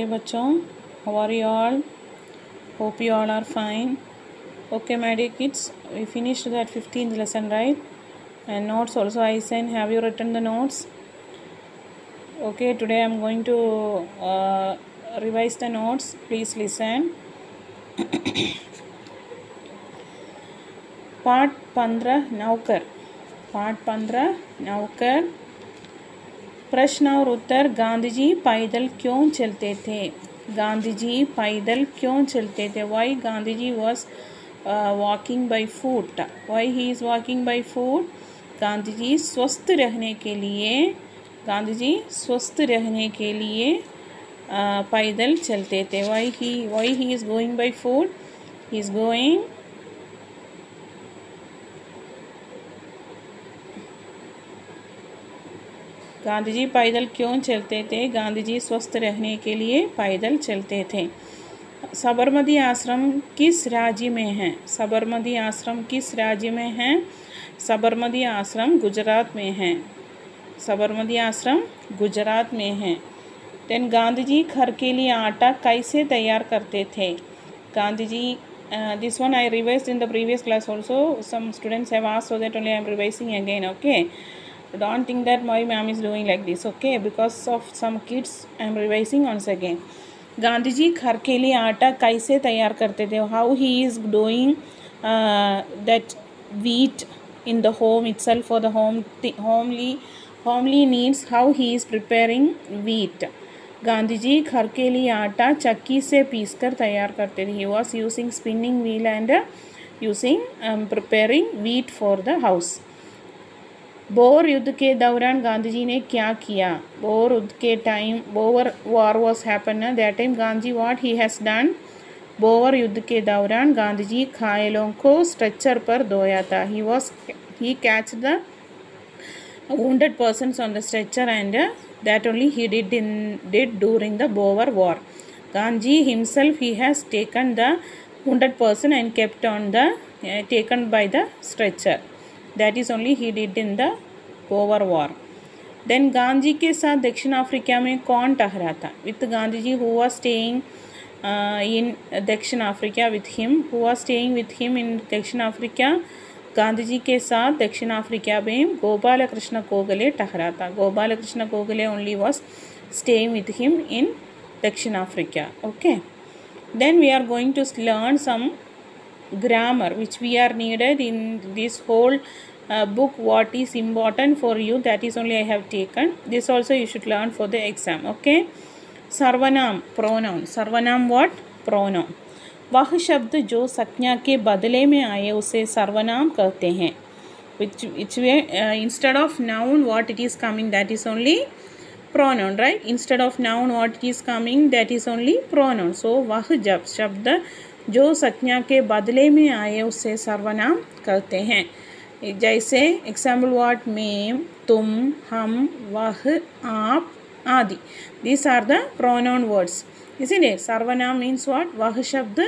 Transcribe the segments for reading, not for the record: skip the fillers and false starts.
बच्चों, how are you all? Hope you all are fine. Okay, my dear kids, we finished that 15th lesson, right? And notes also I sent. Have you written the notes? Okay, today I am going to revise the notes. Please listen. पाठ 15 नौकर. पाठ 15 नौकर. प्रश्न और उत्तर. गांधी जी पैदल क्यों चलते थे? गांधी जी पैदल क्यों चलते थे? Why Gandhi ji was walking by foot? Why he is walking by foot? Gandhi ji स्वस्थ रहने के लिए, गांधी जी स्वस्थ रहने के लिए पैदल चलते थे. Why he is going by foot? He is going Gandhi ji पैदल क्यों चलते थे? गांधी जी स्वस्थ रहने के लिए पैदल चलते थे. साबरमती आश्रम किस राज्य में है? साबरमती आश्रम किस राज्य में है? साबरमती आश्रम गुजरात में है. साबरमती आश्रम गुजरात में है. देन गांधी जी घर के लिए आटा कैसे तैयार करते थे? Gandhi ji this one I revised in the previous class also. Some students have asked, so that only I am revising again. Okay, don't think that my ma'am is doing like this. Okay, because of some kids I am revising once again. Gandhi ji घर के लिए आटा कैसे तैयार करते थे? How he is doing that wheat in the home itself for the homely needs. How he is preparing wheat. Gandhi ji घर के लिए आटा चक्की से पीसकर तैयार करते थे. He was using spinning wheel and using preparing wheat for the house. Bore युद्ध के दौरान गांधी जी ने क्या किया? बोर युद्ध के time, bore war was happen that time. Gandhi what he has done? Bore युद्ध के दौरान गांधी जी घायलों को स्ट्रेचर पर धोया था. he catch the wounded persons on the stretcher, and that only he did during the Boer war. Gandhi himself, he has taken the wounded person and kept on the taken by the stretcher. That is only he did in the Boer war. Then Gandhi के साथ दक्षिण Africa में कौन ठहरा था? With Gandhi ji who was staying in दक्षिण Africa with him, who was staying with him in दक्षिण Africa, Gandhi ji के साथ दक्षिण अफ्रीका में गोपाल कृष्ण गोखले ठहरा था. Gopal Krishna Gokhale only was staying with him in दक्षिण Africa. Okay, then we are going to learn some grammar which we are needed in this whole book. What is important for you, that is only I have taken. This also you should learn for the exam. Okay, सर्वनाम pronoun. सर्वनाम what? pronoun. वह शब्द जो संज्ञा के बदले में आए उसे सर्वनाम कहते हैं. which way instead of noun what it is coming, that is only pronoun, right? Instead of noun what it is coming, that is only pronoun. So वह जब शब्द जो संज्ञा के बदले में आए उसे सर्वनाम कहते हैं. जैसे एग्जाम्पल वर्ड में तुम, हम, वह, आप आदि. These are the pronoun words, isn't it? सर्वनाम means what? वह शब्द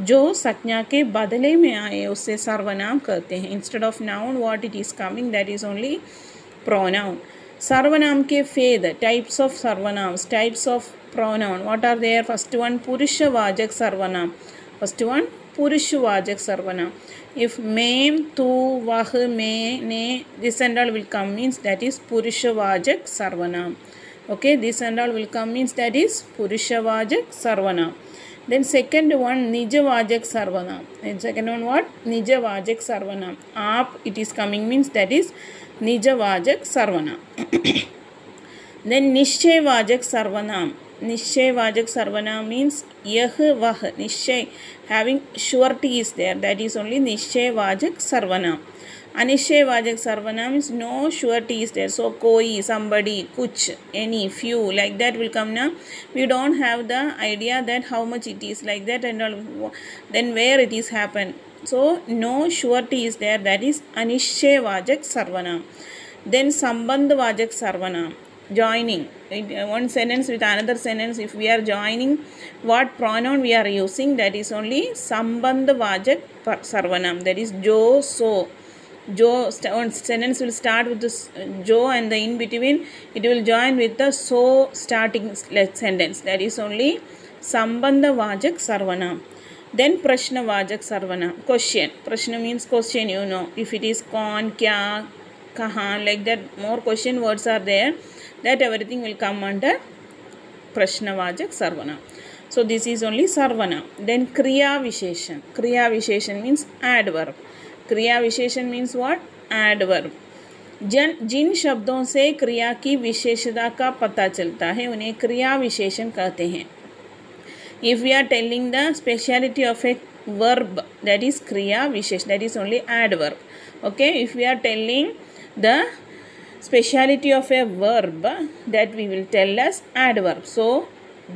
जो संज्ञा के बदले में आए उसे सर्वनाम कहते हैं. Instead of noun what it is coming, that is only pronoun. सर्वनाम के भेद, types of सर्वनाम्स, types of pronoun, what are there? First one पुरुषवाचक सर्वनाम. First one पुरुषवाचक सर्वनाम. If मैं, तू, वह, मैं, ने, this and all will come means that is पुरुषवाचक सर्वनाम. Okay, this and all will come means that is पुरुषवाचक सर्वनाम. Then second one निजवाचक सर्वनाम. And second one what? निजवाचक सर्वनाम. आप it is coming means that is निजवाचक सर्वनाम. Then निश्चयवाचक सर्वनाम. निश्चयवाचक सर्वनाम means यह वह, निश्चय having surety is there, that is only निश्चयवाचक सर्वनाम. अनिश्चयवाचक सर्वनाम means no surety is there. So कोई, somebody, कुछ, any, few, like that will come now. We don't have the idea that how much it is, like that and all, then where it is happened. So no surety is there, that is अनिश्चयवाचक सर्वनाम. Then संबंधवाचक सर्वनाम. Joining one sentence with another sentence, if we are joining what pronoun we are using, that is only संबंधवाचक सर्वनाम, that is जो, so. jo sentence will start with this jo, and the in between it will join with the so starting sentence. That is only Sambandha Vajak Sarvanam. Then Prashna Vajak Sarvanam. Question. Prashna means question, you know. If it is kaun, kya, kahan, like that, more question words are there. That everything will come under Prashna Vajak Sarvanam. So this is only Sarvanam. Then Kriya Visheshan. Kriya Visheshan means adverb. क्रिया विशेषण means what? Adverb. जिन शब्दों से क्रिया की विशेषता का पता चलता है उन्हें क्रिया विशेषण कहते हैं. If we are telling the speciality of a verb, that is क्रिया विशेष, that is only adverb. Okay, if we are telling the speciality of a verb, that we will tell as adverb. So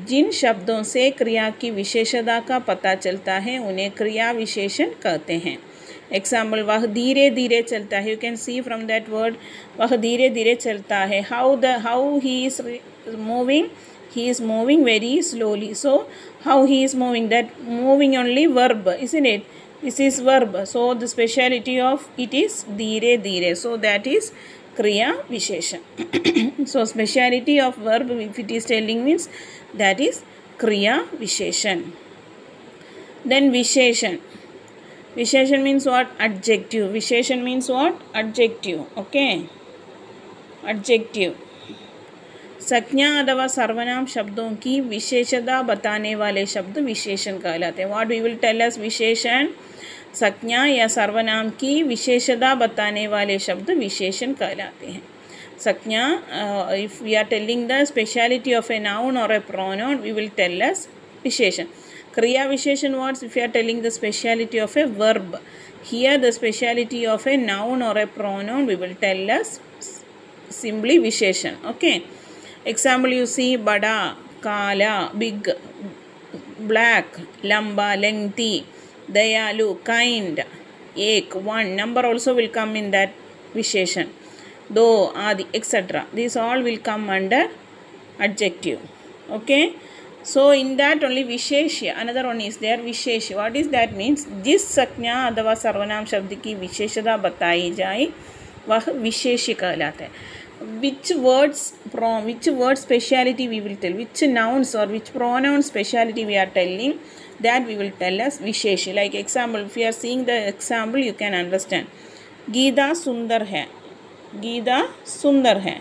जिन शब्दों से क्रिया की विशेषता का पता चलता है उन्हें क्रिया विशेषण कहते हैं. एग्जाम्पल, वह धीरे धीरे चलता है. You can see from that word, वह धीरे धीरे चलता है. How he is moving, he is moving very slowly. So how he is moving, that moving only verb, isn't it? This is verb. So the speciality of it is dheere dheere. So that is kriya visheshan. So speciality of verb, if it is telling, means that is kriya visheshan. Then visheshan. Visheshan means what? Adjective. Visheshan means what? Adjective. Okay, adjective. संज्ञा अथवा सर्वनाम शब्दों की विशेषता बताने वाले शब्द विशेषण कहलाते हैं. What we will tell us विशेषण? संज्ञा या सर्वनाम की विशेषता बताने वाले शब्द विशेषण कहलाते हैं. संज्ञा, if we are telling the speciality of a noun और a pronoun, we will tell us विशेषण. क्रिया विशेषण words, if you are telling the speciality of a verb, here the speciality of a noun और a pronoun, we will tell us simply विशेषण. Okay, example, you see bada, kala, big, black, lamba, lengthy, dayalu, kind, ek, one. Number also will come in that visheshan. Do, adi, etc. These all will come under adjective. Okay, so in that only visheshya, another one is there, visheshya. What is that means? जिस संज्ञा अथवा सर्वनाम शब्द की विशेषता बताई जाए वह विशेष्य कहलाता है. Which words speciality we will tell, which nouns or which pronoun speciality we are telling, that we will tell as vishesh. Like example, if you are seeing the example, you can understand. Geeta sundar hai. Geeta sundar hai.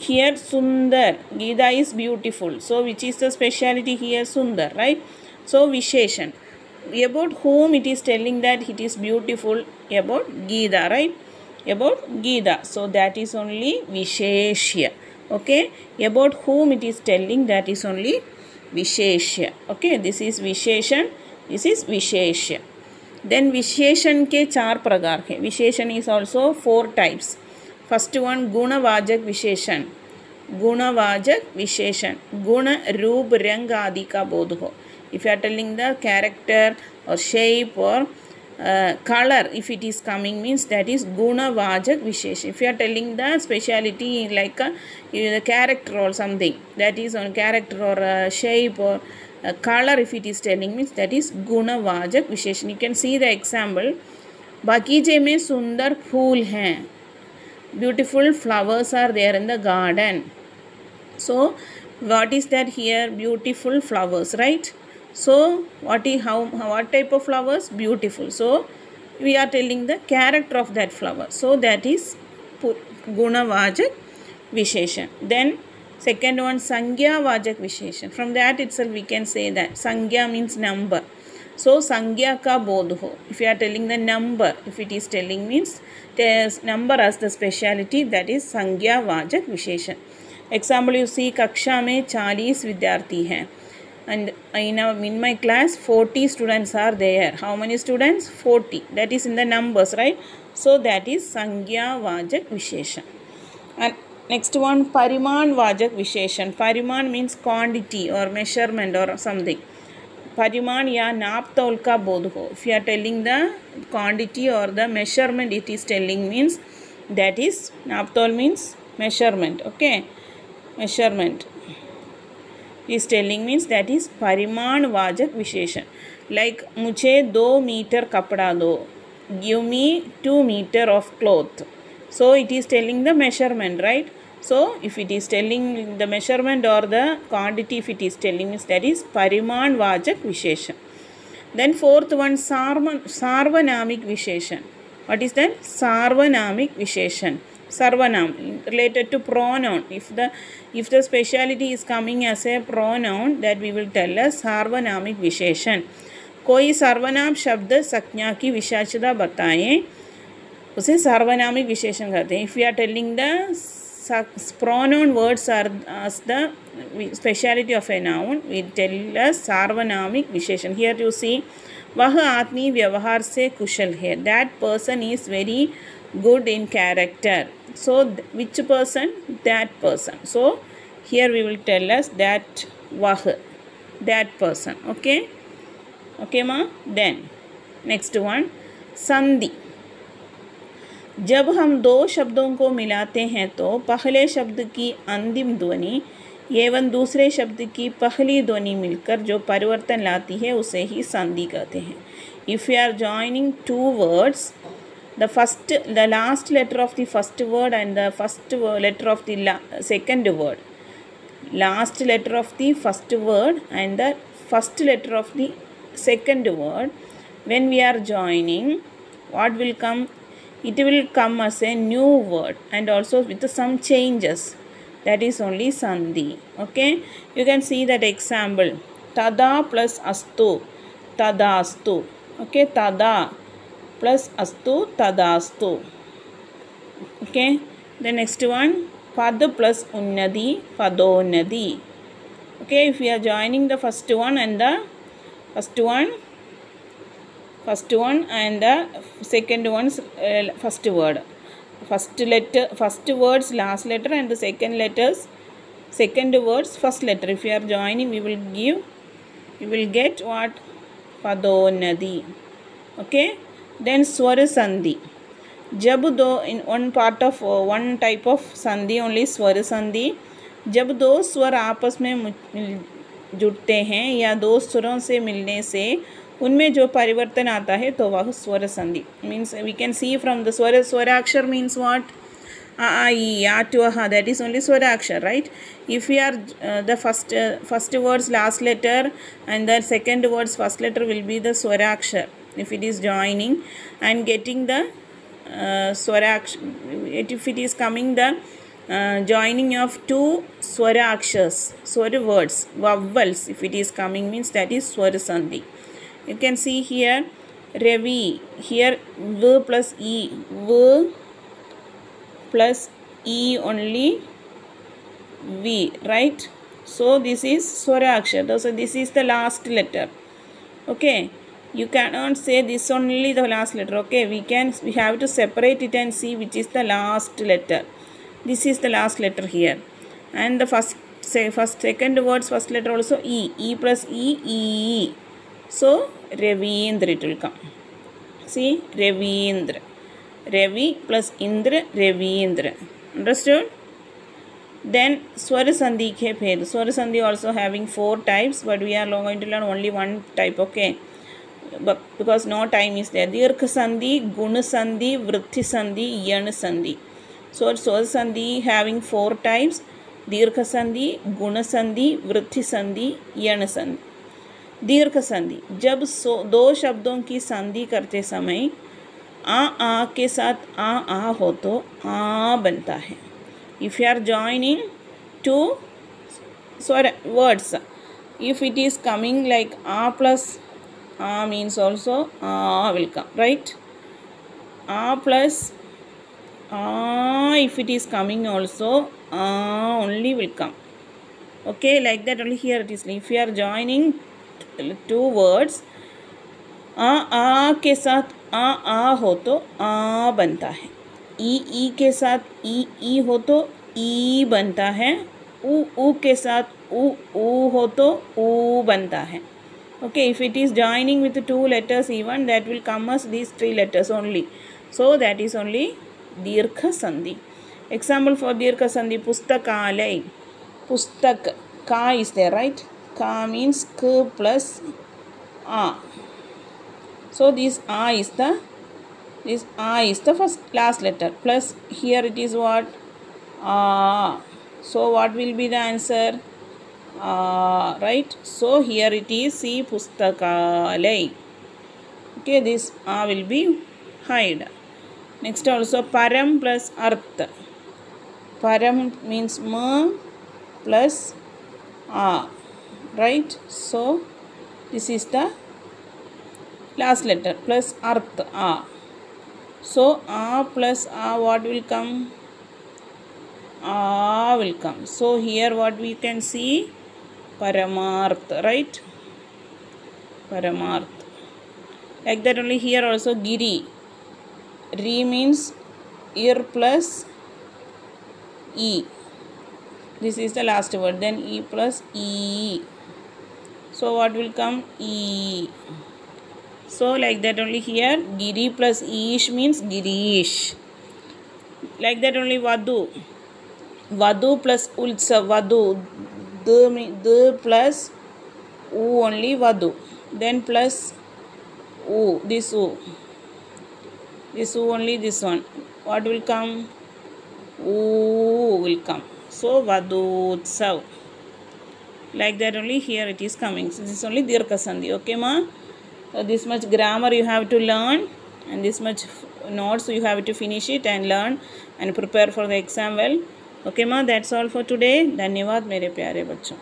Here sundar, Geeta is beautiful. So which is the speciality here? Sundar, right? So visheshan. About whom it is telling that it is beautiful? About Geeta, right? About Geeta. So that is only visheshya. Okay, about whom it is telling, that is only visheshya. Okay, this is visheshan, this is visheshya. Then visheshan के 4 प्रकार हैं. Visheshan is also 4 types. First one, गुणवाचक विशेषण. गुणवाचक विशेषण, गुण रूप रंग आदि का बोध हो. If you are telling the character or shape or color, if it is coming, means that is gunavajak vishesh. If you are telling the speciality like the character or something, that is on character or shape or color, if it is telling, means that is gunavajak vishesh. You can see the example. बगीचे में सुंदर फूल हैं. Beautiful flowers are there in the garden. So what is that here? Beautiful flowers, right? So what type of flowers? Beautiful. So we are telling the character of that flower. So that is gunavajak visheshan. Then second one, sangya vajak visheshan. From that itself we can say that sangya means number. So sangya ka bodh ho. If you are telling the number, if it is telling, means there's number as the speciality, that is sangya vajak visheshan. Example, you see kaksha में 40 विद्यार्थी हैं. And in my class 40 students are there. How many students? 40. That is in the numbers, right? So that is sangya vajak visheshan. And next one, pariman vajak visheshan. Pariman means quantity or measurement or something. Pariman या नाप तौल का बोध हो. If you are telling the quantity or the measurement, it is telling, means that is नाप तौल means measurement. Okay, measurement is telling, means that is परिमाण वाचक विशेषण. Like मुझे 2 मीटर कपड़ा दो. give me 2 meter of cloth. So it is telling the measurement, right? So if it is telling the measurement or the quantity, if it is telling us, that is Pariman Vajak Visheshan. Then fourth one, Sarvanamik Visheshan. What is that? Sarvanamik Visheshan. Sarvanam, related to pronoun. If the speciality is coming as a pronoun, that we will tell us Sarvanamik Visheshan. कोई सर्वनाम शब्द संज्ञा की विशेषता बताएं, उसे सार्वनामिक विशेषण कहते हैं. If we are telling the pronoun words are as the speciality of a noun, we tell us सार्वनामिक विशेषण. Here you see, वह आदमी व्यवहार से कुशल है. That person is very good in character. So which person? That person. So here we will tell us that वह, that person. Okay. Okay ma. Then next one, संधि. जब हम दो शब्दों को मिलाते हैं तो पहले शब्द की अंतिम ध्वनि एवं दूसरे शब्द की पहली ध्वनि मिलकर जो परिवर्तन लाती है उसे ही संधि कहते हैं. If we are joining two words, the last letter of the first word and the first letter of the second word, last letter of the first word and the first letter of the second word, when we are joining, what will come? It will come as a new word and also with some changes. That is only sandhi. Okay, you can see that example, tada plus astu, tadastu. Okay, tada plus astu, tadastu. Okay, the next one, pad plus unnadi, padonadi. Okay, if we are joining the first one and the first one and the second one's first word, first words last letter and the second words first letter. If we are joining, we will get what? Padonadi. Okay, then swara sandhi. जब दो, in one part of one type of संधि only, स्वर संधि. जब दो स्वर आपस में जुड़ते हैं या दो स्वरों से मिलने से उनमें जो परिवर्तन आता है तो वह स्वर संधि. Means we can see from the स्वराक्षर मीन्स व्हाट? आ ई आ टू हा, दैट इज ओनली स्वराक्षर, right? If we are the first words last letter and the second words first letter will be the swarakshar if it is joining and getting the swarakshar. If it is coming the joining of two swarakshars, swara words, vowels, if it is coming, means that is swara sandhi. You can see here Ravi, here v plus e, v plus e only v, right? So this is swarakshar. So this is the last letter. Okay, you cannot say this only the last letter. Okay, we have to separate it and see which is the last letter. This is the last letter here, and the second words first letter also e plus e. So Ravindra it will come. See, Ravindra, Ravi plus Indra, Ravindra. Understood? Then swara sandhi ke bhed. Swara sandhi also having 4 types, but we are going to learn only one type. Okay, but because no time is there. Dirgha sandhi, guna sandhi, vritti sandhi, yana sandhi. So swara sandhi having 4 types: dirgha sandhi, guna sandhi, vritti sandhi, yana sandhi. दीर्घ संधि, जब दो शब्दों की संधि करते समय आ के साथ आ हो तो आ बनता है. If you are joining two words, if it is coming like a plus a means also a will come, right? A plus a, if it is coming also a only will come. Okay, like that only here it is. If you are joining two words, आ के साथ आ हो तो आ बनता है. ई के साथ ई हो तो ई बनता है. ऊ के साथ ऊ हो तो ऊ बनता है. Okay, if it is joining with 2 letters even, that will come as these 3 letters only. So that is only dirgha sandhi. Example for dirgha sandhi: pustakalay. Pustak, ka is there, right? Ka means k plus a. So this a is the This A is the last letter. Plus here it is what? So what will be the answer? Right? So here it is C Pustakalai. Okay, this A will be hide. Next also Param plus Arth. Param means Ma plus A. Right? So this is the last letter plus Arth A. So A plus A, what will come? A will come. So here what we can see? Paramarth, right? Paramarth. Like that only here also Giri. Re means ear plus E. This is the last word. Then E plus E. So what will come? E. So like that only here Giri plus Ish means Girish. Like that only Vadu. Vadu plus Ulsa. Vadu. The plus U only Vadu. Then plus U. This U. This U only this one. What will come? U will come. So Vadutsav. Like that only here it is coming. So this is only Dirgha Sandhi. Okay ma? So this much grammar you have to learn, and this much notes you have to finish it and learn and prepare for the exam well. Okay ma? That's all for today. धन्यवाद मेरे प्यारे बच्चों.